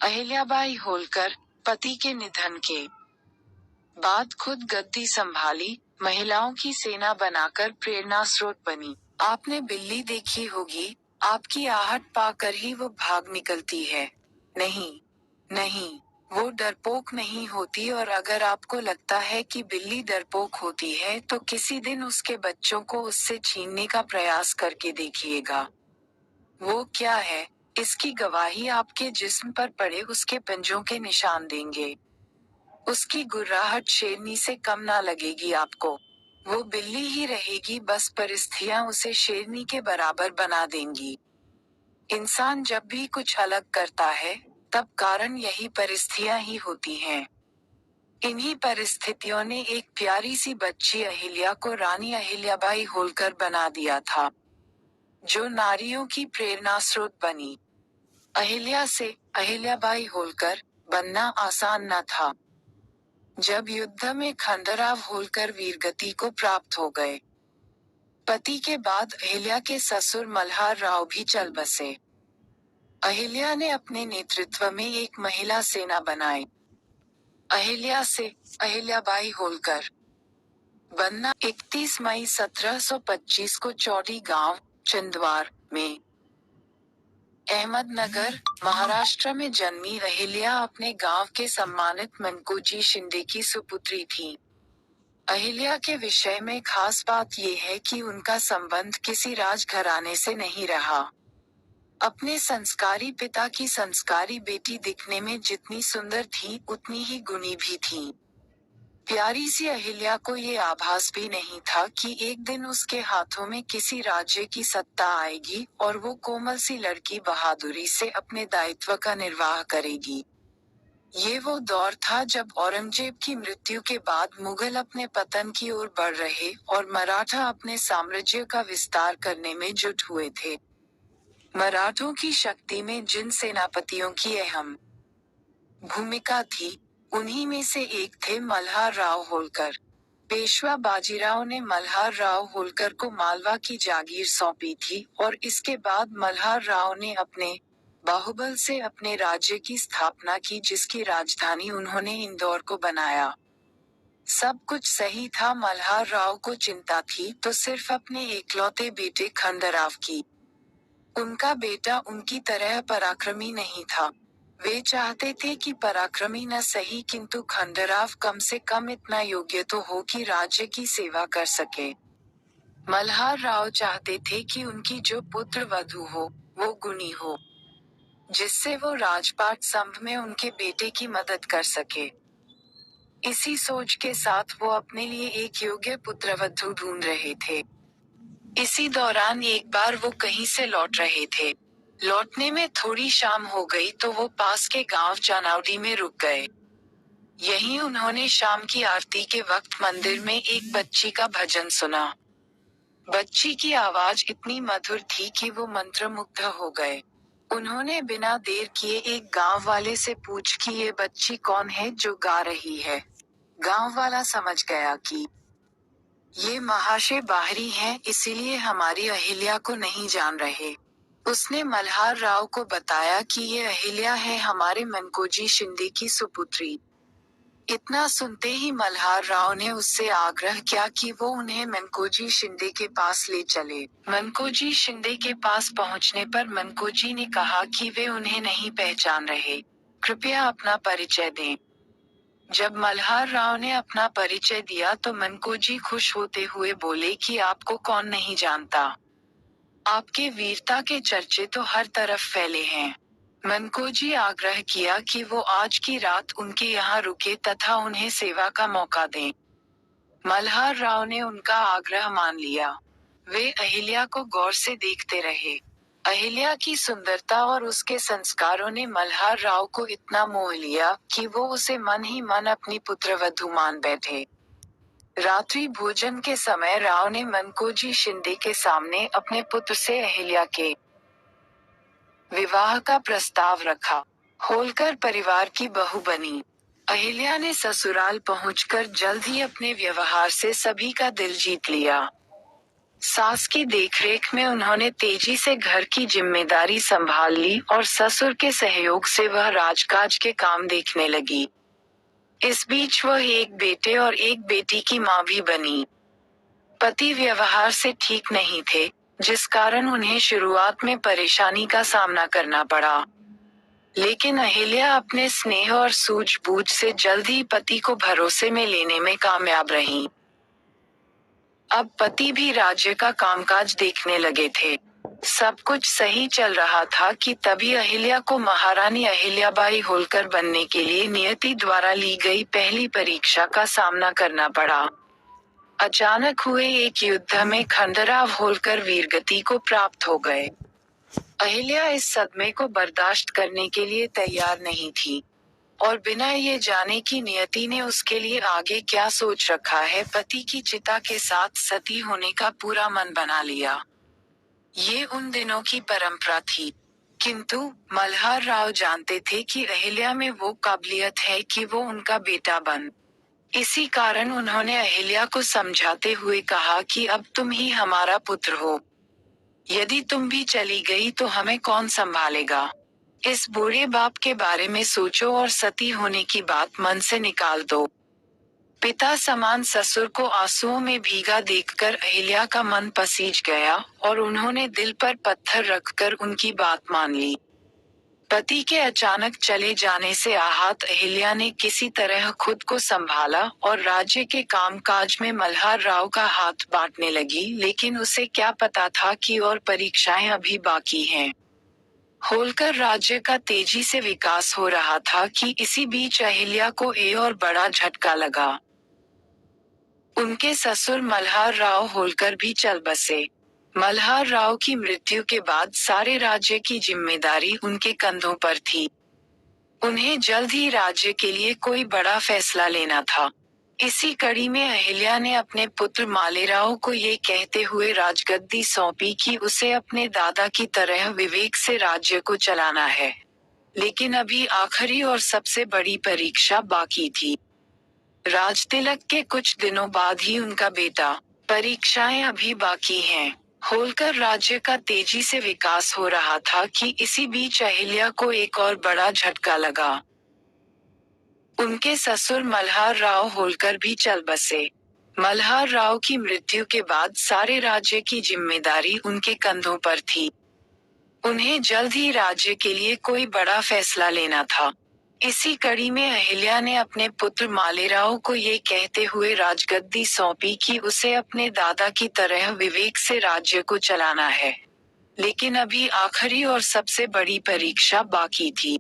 अहिल्याबाई होलकर, पति के निधन के बाद खुद गद्दी संभाली, महिलाओं की सेना बनाकर प्रेरणा स्रोत बनी। आपने बिल्ली देखी होगी, आपकी आहट पाकर ही वो भाग निकलती है। नहीं, नहीं, वो डरपोक नहीं होती, और अगर आपको लगता है कि बिल्ली डरपोक होती है तो किसी दिन उसके बच्चों को उससे छीनने का प्रयास करके देखिएगा। वो क्या है, इसकी गवाही आपके जिस्म पर पड़े उसके पंजों के निशान देंगे। उसकी गुर्राहट शेरनी से कम ना लगेगी आपको। वो बिल्ली ही रहेगी, बस परिस्थितियां उसे शेरनी के बराबर बना देंगी। इंसान जब भी कुछ अलग करता है, तब कारण यही परिस्थितियां ही होती हैं। इन्हीं परिस्थितियों ने एक प्यारी सी बच्ची अहिल्या को रानी अहिल्याबाई होलकर बना दिया था, जो नारियों की प्रेरणा स्रोत बनी। अहिल्या से अहिल्याबाई होलकर बनना आसान न था। जब युद्ध में खंडराव होलकर वीरगति को प्राप्त हो गए, पति के बाद अहिल्या के ससुर मल्हार राव भी चल बसे। अहिल्या ने अपने नेतृत्व में एक महिला सेना बनाई। अहिल्या से अहिल्याबाई होलकर बनना 31 मई 1725 को चौड़ी गांव, चिंदवार में अहमदनगर, महाराष्ट्र में जन्मी अहिल्या अपने गांव के सम्मानित मनकोजी शिंदे की सुपुत्री थी। अहिल्या के विषय में खास बात यह है कि उनका संबंध किसी राजघराने से नहीं रहा। अपने संस्कारी पिता की संस्कारी बेटी दिखने में जितनी सुंदर थी, उतनी ही गुणी भी थी। प्यारी सी अहिल्या को ये आभास भी नहीं था कि एक दिन उसके हाथों में किसी राज्य की सत्ता आएगी और वो कोमल सी लड़की बहादुरी से अपने दायित्व का निर्वाह करेगी। ये वो दौर था जब औरंगजेब की मृत्यु के बाद मुगल अपने पतन की ओर बढ़ रहे और मराठा अपने साम्राज्य का विस्तार करने में जुट हुए थे। मराठों की शक्ति में जिन सेनापतियों की अहम भूमिका थी, उन्हीं में से एक थे मल्हार राव होलकर। पेशवा बाजीराव ने मल्हार राव होलकर को मालवा की जागीर सौंपी थी और इसके बाद मल्हार राव ने अपने बाहुबल से अपने राज्य की स्थापना की, जिसकी राजधानी उन्होंने इंदौर को बनाया। सब कुछ सही था। मल्हार राव को चिंता थी तो सिर्फ अपने एकलौते बेटे खंडराव की। उनका बेटा उनकी तरह पराक्रमी नहीं था। वे चाहते थे कि पराक्रमी न सही, किंतु खंडराव कम से कम इतना योग्य तो हो कि राज्य की सेवा कर सके। मल्हार राव चाहते थे कि उनकी जो पुत्र वधू हो, वो गुणी हो, जिससे वो राजपाट संभ में उनके बेटे की मदद कर सके। इसी सोच के साथ वो अपने लिए एक योग्य पुत्रवधू ढूंढ रहे थे। इसी दौरान एक बार वो कहीं से लौट रहे थे। लौटने में थोड़ी शाम हो गई तो वो पास के गांव चानावड़ी में रुक गए। यहीं उन्होंने शाम की आरती के वक्त मंदिर में एक बच्ची का भजन सुना। बच्ची की आवाज इतनी मधुर थी कि वो मंत्रमुग्ध हो गए। उन्होंने बिना देर किए एक गांव वाले से पूछ कि ये बच्ची कौन है जो गा रही है। गांव वाला समझ गया कि ये महाशय बाहरी हैं, इसीलिए हमारी अहिल्या को नहीं जान रहे। उसने मल्हार राव को बताया कि ये अहिल्या है हमारे मनकोजी शिंदे की सुपुत्री। इतना सुनते ही मल्हार राव ने उससे आग्रह किया कि वो उन्हें मनकोजी शिंदे के पास ले चले। मनकोजी शिंदे के पास पहुंचने पर मनकोजी ने कहा कि वे उन्हें नहीं पहचान रहे, कृपया अपना परिचय दें। जब मल्हार राव ने अपना परिचय दिया तो मनकोजी खुश होते हुए बोले कि आपको कौन नहीं जानता। आपके वीरता के चर्चे तो हर तरफ फैले हैं। मनकोजी आग्रह किया कि वो आज की रात उनके यहाँ रुके तथा उन्हें सेवा का मौका दें। मल्हार राव ने उनका आग्रह मान लिया। वे अहिल्या को गौर से देखते रहे। अहिल्या की सुंदरता और उसके संस्कारों ने मल्हार राव को इतना मोह लिया कि वो उसे मन ही मन अपनी पुत्रवधू मान बैठे। रात्रि भोजन के समय राव ने मनकोजी शिंदे के सामने अपने पुत्र से अहिल्या के विवाह का प्रस्ताव रखा। होलकर परिवार की बहू बनी। अहिल्या ने ससुराल पहुंचकर जल्द ही अपने व्यवहार से सभी का दिल जीत लिया। सास की देखरेख में उन्होंने तेजी से घर की जिम्मेदारी संभाल ली और ससुर के सहयोग से वह राजकाज के काम देखने लगी। इस बीच वह एक बेटे और एक बेटी की मां भी बनी। पति व्यवहार से ठीक नहीं थे, जिस कारण उन्हें शुरुआत में परेशानी का सामना करना पड़ा। लेकिन अहिल्या अपने स्नेह और सूझबूझ से जल्द ही पति को भरोसे में लेने में कामयाब रहीं। अब पति भी राज्य का कामकाज देखने लगे थे। सब कुछ सही चल रहा था कि तभी अहिल्या को महारानी अहिल्याबाई होलकर बनने के लिए नियति द्वारा ली गई पहली परीक्षा का सामना करना पड़ा। अचानक हुए एक युद्ध में खंडराव होलकर वीरगति को प्राप्त हो गए। अहिल्या इस सदमे को बर्दाश्त करने के लिए तैयार नहीं थी, और बिना ये जाने कि नियति ने उसके लिए आगे क्या सोच रखा है, पति की चिता के साथ सती होने का पूरा मन बना लिया। ये उन दिनों की परंपरा थी, किंतु मल्हार राव जानते थे कि अहिल्या में वो काबिलियत है कि वो उनका बेटा बन। इसी कारण उन्होंने अहिल्या को समझाते हुए कहा कि अब तुम ही हमारा पुत्र हो। यदि तुम भी चली गई तो हमें कौन संभालेगा? इस बूढ़े बाप के बारे में सोचो और सती होने की बात मन से निकाल दो। पिता समान ससुर को आंसुओं में भीगा देखकर अहिल्या का मन पसीज गया और उन्होंने दिल पर पत्थर रखकर उनकी बात मान ली। पति के अचानक चले जाने से आहत अहिल्या ने किसी तरह खुद को संभाला और राज्य के कामकाज में मल्हार राव का हाथ बांटने लगी, लेकिन उसे क्या पता था कि और परीक्षाएं अभी बाकी हैं। होलकर राज्य का तेजी से विकास हो रहा था कि इसी बीच अहिल्या को एक और बड़ा झटका लगा। उनके ससुर मल्हार राव होलकर भी चल बसे। मल्हार राव की मृत्यु के बाद सारे राज्य की जिम्मेदारी उनके कंधों पर थी। उन्हें जल्द ही राज्य के लिए कोई बड़ा फैसला लेना था। इसी कड़ी में अहिल्या ने अपने पुत्र मालेराव को ये कहते हुए राजगद्दी सौंपी कि उसे अपने दादा की तरह विवेक से राज्य को चलाना है। लेकिन अभी आखिरी और सबसे बड़ी परीक्षा बाकी थी। राजतिलक के कुछ दिनों बाद ही उनका बेटा। परीक्षाएं अभी बाकी हैं। होलकर राज्य का तेजी से विकास हो रहा था कि इसी बीच अहिल्या को एक और बड़ा झटका लगा। उनके ससुर मल्हार राव होलकर भी चल बसे। मल्हार राव की मृत्यु के बाद सारे राज्य की जिम्मेदारी उनके कंधों पर थी। उन्हें जल्द ही राज्य के लिए कोई बड़ा फैसला लेना था। इसी कड़ी में अहिल्या ने अपने पुत्र मालेराव को ये कहते हुए राजगद्दी सौंपी कि उसे अपने दादा की तरह विवेक से राज्य को चलाना है। लेकिन अभी आखिरी और सबसे बड़ी परीक्षा बाकी थी।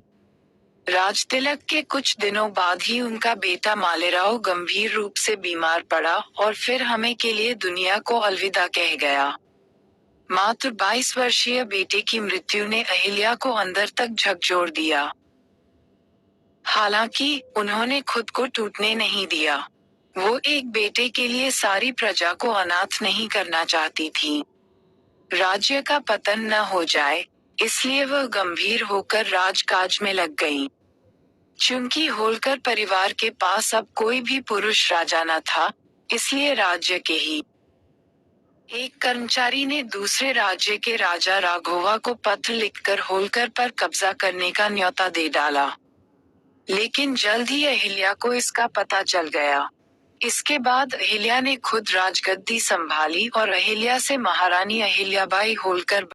राजतिलक के कुछ दिनों बाद ही उनका बेटा मालेराव गंभीर रूप से बीमार पड़ा और फिर हमें के लिए दुनिया को अलविदा कह गया। मात्र 22 वर्षीय बेटे की मृत्यु ने अहिल्या को अंदर तक झकझोर दिया। हालांकि उन्होंने खुद को टूटने नहीं दिया। वो एक बेटे के लिए सारी प्रजा को अनाथ नहीं करना चाहती थी। राज्य का पतन न हो जाए, इसलिए वह गंभीर होकर राजकाज में लग गईं। चूंकि होलकर परिवार के पास अब कोई भी पुरुष राजा न था, इसलिए राज्य के ही एक कर्मचारी ने दूसरे राज्य के राजा राघोवा को पत्र लिखकर होलकर पर कब्जा करने का न्योता दे डाला। लेकिन जल्द ही अहिल्या को इसका पता चल गया। इसके बाद अहिल्या ने खुद राजगद्दी संभाली और अहिल्या से महारानी अहिल्याबाई होलकर